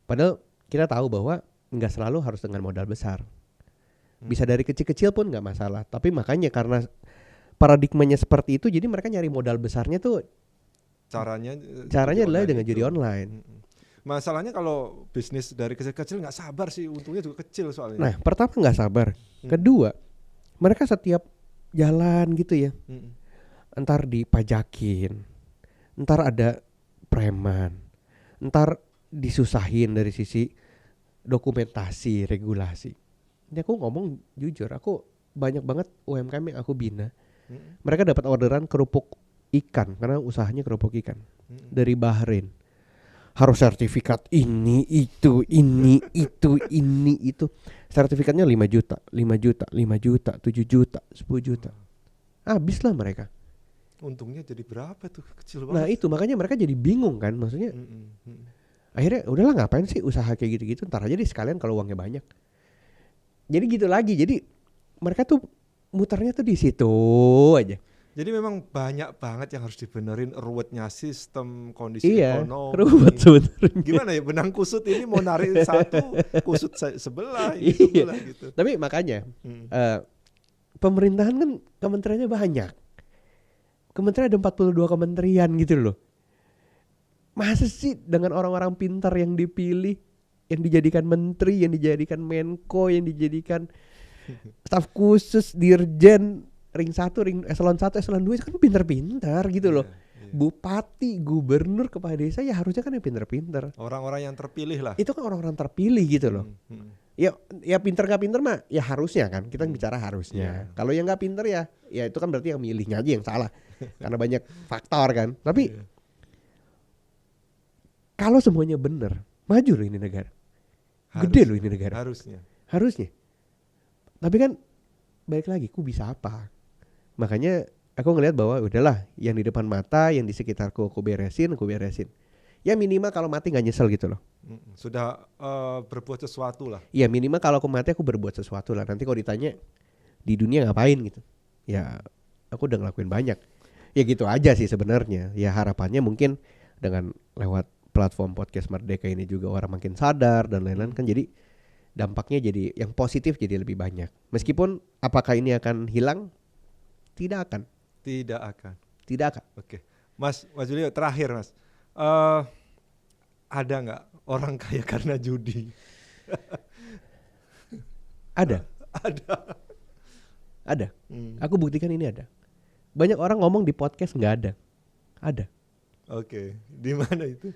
Padahal kita tahu bahwa nggak selalu harus dengan modal besar. Bisa dari kecil-kecil pun nggak masalah. Tapi makanya karena paradigmanya seperti itu, jadi mereka nyari modal besarnya tuh. Caranya adalah dengan judi online. Masalahnya kalau bisnis dari kecil-kecil nggak sabar sih, untungnya juga kecil soalnya. Nah, pertama nggak sabar. Kedua, mereka setiap jalan gitu ya, entar dipajakin, entar ada preman, entar disusahin dari sisi dokumentasi, regulasi. Ini aku ngomong jujur, aku banyak banget UMKM yang aku bina. Mereka dapat orderan kerupuk ikan karena usahanya kerupuk ikan dari Bahrain. Harus sertifikat ini itu. Sertifikatnya 5 juta, 7 juta, 10 juta. Habislah mereka. Untungnya jadi berapa tuh, kecil banget. Nah itu makanya mereka jadi bingung kan, maksudnya. Akhirnya udahlah ngapain sih usaha kayak gitu-gitu, ntar aja deh sekalian kalau uangnya banyak. Jadi gitu lagi, jadi mereka tuh muternya tuh di situ aja. Jadi memang banyak banget yang harus dibenerin, ruwetnya sistem, kondisi ekonomi. Ruwet sebenarnya. Gimana ya, benang kusut ini mau narik satu, kusut sebelah, ini sebelah gitu. Tapi makanya pemerintahan kan kementeriannya banyak. Kementerian ada 42 kementerian gitu loh. Masa sih dengan orang-orang pintar yang dipilih, yang dijadikan menteri, yang dijadikan menko, yang dijadikan staf khusus, dirjen, ring 1, ring eselon 1, eselon 2 kan pintar-pintar gitu loh. Bupati, gubernur, kepala desa ya harusnya kan yang pintar-pintar. Orang-orang yang terpilih lah. Itu kan orang-orang terpilih gitu loh. Ya pintar gak pintar mah ya harusnya kan, kita bicara harusnya. Kalau yang gak pintar ya itu kan berarti yang milihnya aja yang salah. Karena banyak faktor kan. Tapi kalau semuanya benar, maju loh ini negara. Gede loh ini negara. Harusnya. Tapi kan balik lagi, ku bisa apa? Makanya aku ngelihat bahwa udahlah, yang di depan mata, yang di sekitarku aku beresin. Ya minimal kalau mati gak nyesel gitu loh. Sudah berbuat sesuatu lah. Ya minimal kalau aku mati aku berbuat sesuatu lah. Nanti kalau ditanya di dunia ngapain gitu, ya aku udah ngelakuin banyak. Ya gitu aja sih sebenarnya. Ya harapannya mungkin dengan lewat platform podcast Merdeka ini juga orang makin sadar dan lain-lain kan, jadi dampaknya jadi yang positif jadi lebih banyak. Meskipun apakah ini akan hilang? Tidak akan. Oke. Mas Julio, terakhir Mas. Ada nggak orang kaya karena judi? Ada. Aku buktikan ini ada. Banyak orang ngomong di podcast nggak ada. Ada. Oke. Di mana itu?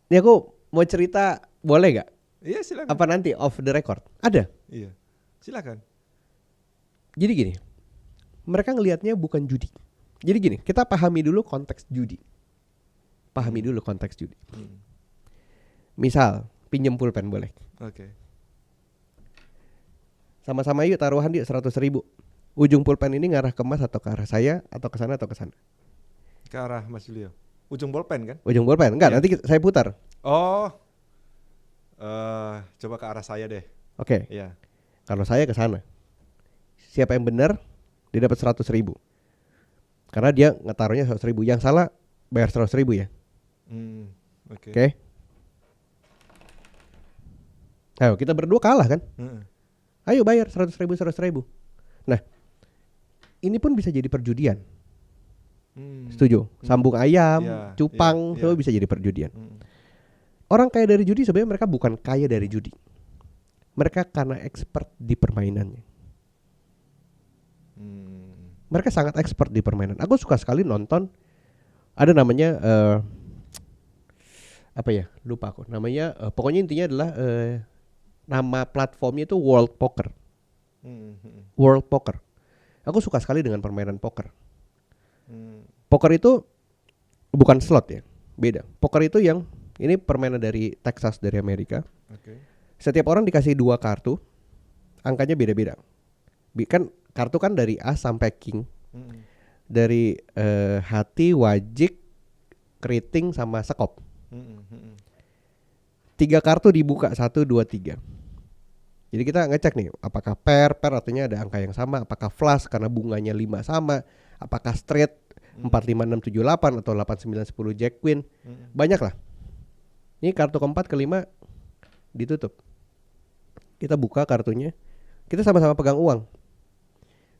Ini aku mau cerita, boleh nggak? Iya silakan. Apa nanti off the record? Ada. Iya. Silakan. Jadi gini, mereka ngelihatnya bukan judi. Jadi gini, kita pahami dulu konteks judi. Misal, pinjem pulpen boleh. Oke. Sama-sama yuk taruhan dia 100.000. Ujung pulpen ini ngarah ke Mas atau ke arah saya atau ke sana atau ke sana? Ke arah Mas Julio. Ujung pulpen kan? Ujung pulpen. Enggak, nanti saya putar. Oh. Coba ke arah saya deh. Oke. Iya. Kalau saya ke sana. Siapa yang benar, dia dapat 100.000. Karena dia ngetaruhnya 100.000. Yang salah bayar 100.000 ya. Oke. Ayo kita berdua kalah kan? Ayo bayar 100.000. Nah, ini pun bisa jadi perjudian. Setuju? Sambung ayam, cupang, semua bisa jadi perjudian. Orang kaya dari judi sebenarnya mereka bukan kaya dari judi. Mereka karena expert di permainannya. Mereka sangat expert di permainan. Aku suka sekali nonton. Ada namanya apa ya? Lupa aku. Namanya pokoknya intinya adalah nama platformnya itu World Poker. World Poker. Aku suka sekali dengan permainan poker. Poker itu bukan slot ya, beda. Poker itu yang ini permainan dari Texas, dari Amerika. Setiap orang dikasih 2 kartu, angkanya beda-beda. Kan kartu kan dari A sampai King, dari hati, wajik, keriting sama sekop. 3 kartu dibuka 1, 2, 3. Jadi kita ngecek nih, apakah pair artinya ada angka yang sama, apakah flush karena bunganya 5 sama, apakah straight 4, 5, 6, 7, 8 atau 8, 9, 10 jack queen. Banyak lah. Ini kartu keempat, kelima ditutup. Kita buka kartunya, kita sama-sama pegang uang.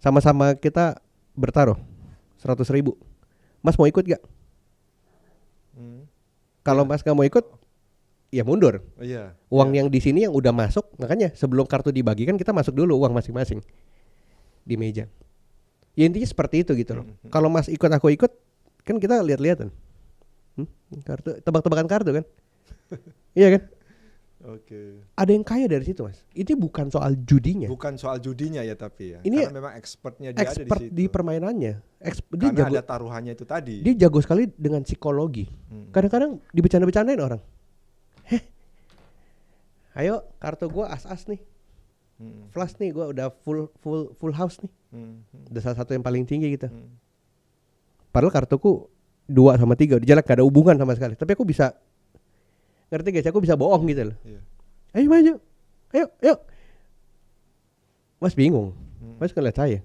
Sama-sama kita bertaruh 100.000. Mas mau ikut gak? Kalau Mas gak mau ikut, ya mundur. Uang yang di sini yang udah masuk, makanya sebelum kartu dibagikan kita masuk dulu uang masing-masing di meja. Ya intinya seperti itu gitu loh. Kalau Mas ikut aku ikut, kan kita lihat-lihatan. Kartu, tebak-tebakan kartu kan. Iya kan? Ada yang kaya dari situ Mas. Ini bukan soal judinya. Bukan soal judinya ya tapi ya. Ini karena memang expertnya dia expert ada di situ. di permainannya. Dia karena jago, ada taruhannya itu tadi. Dia jago sekali dengan psikologi. Kadang-kadang dibecanda-becandain orang. Ayo kartu gue as-as nih, flush nih, gue udah full house nih, udah salah satu yang paling tinggi gitu. Padahal kartuku 2 sama 3 udah jelek, gak ada hubungan sama sekali. Tapi aku bisa, ngerti guys, aku bisa bohong gitu loh. Ayo maju, ayo. Mas bingung, Mas ngeliat saya,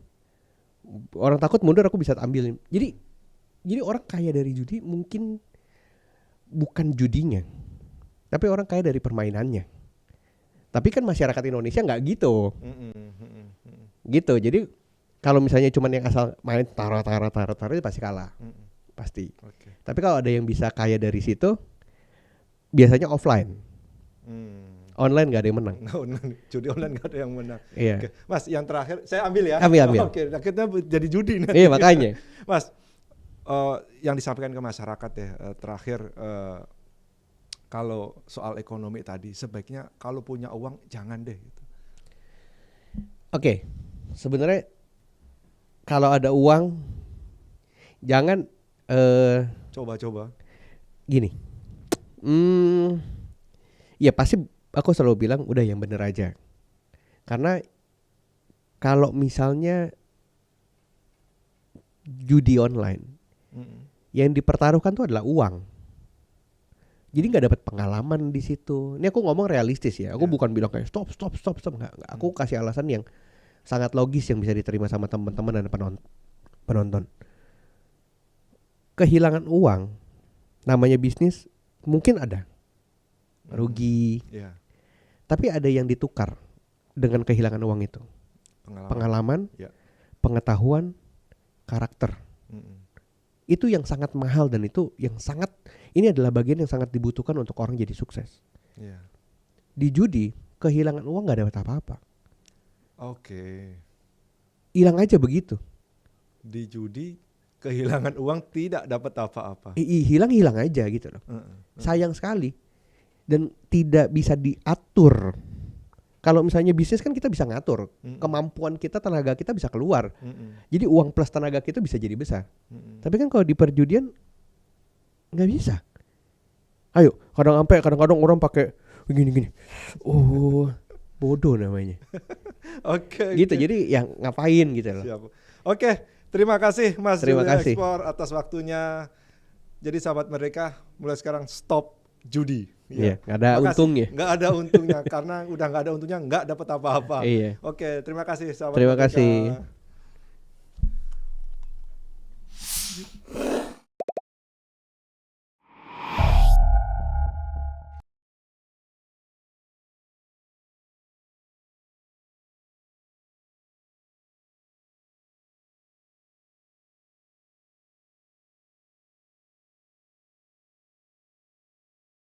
orang takut mundur aku bisa ambilin. Jadi orang kaya dari judi mungkin bukan judinya, tapi orang kaya dari permainannya. Tapi kan masyarakat Indonesia nggak gitu. Gitu. Jadi kalau misalnya cuman yang asal main taruh itu pasti kalah. Pasti. Okay. Tapi kalau ada yang bisa kaya dari situ, biasanya offline. Online gak ada yang menang. Judi online gak ada yang menang. Iya. Okay. Mas, yang terakhir saya ambil ya. Ambil. Oke, akhirnya jadi judi nanti. Iya, makanya. Mas, yang disampaikan ke masyarakat ya, terakhir kalau soal ekonomi tadi, sebaiknya kalau punya uang jangan deh gitu. Oke. Sebenarnya kalau ada uang jangan coba-coba. Gini. Ya pasti aku selalu bilang udah yang bener aja. Karena kalau misalnya judi online, yang dipertaruhkan tuh adalah uang. Jadi nggak dapat pengalaman di situ. Ini aku ngomong realistis ya. Aku bukan bilang kayak stop. Nggak. Aku kasih alasan yang sangat logis yang bisa diterima sama teman-teman dan penonton. Kehilangan uang, namanya bisnis, mungkin ada rugi. Tapi ada yang ditukar dengan kehilangan uang itu. Pengalaman, pengetahuan, karakter. Itu yang sangat mahal dan itu yang sangat, ini adalah bagian yang sangat dibutuhkan untuk orang jadi sukses. Di judi, kehilangan uang gak dapat apa-apa. Oke. Hilang aja begitu. Di judi, kehilangan uang tidak dapat apa-apa. Hilang aja gitu loh. Sayang sekali. Dan tidak bisa diatur. Kalau misalnya bisnis kan kita bisa ngatur. Kemampuan kita, tenaga kita bisa keluar. Jadi uang plus tenaga kita bisa jadi besar. Tapi kan kalau di perjudian nggak bisa. Ayo, kadang-kadang orang pakai gini. Oh, bodoh namanya. Oke. Gitu. Jadi yang ngapain gitu loh. Siap. Oke, terima kasih Mas Terima kasih Ekspor atas waktunya. Jadi sahabat mereka, mulai sekarang stop judi. Iya, nggak ada untungnya. Nggak ada untungnya karena udah nggak ada untungnya, nggak dapat apa-apa. Iya. Oke, terima kasih sahabat. Terima kasih.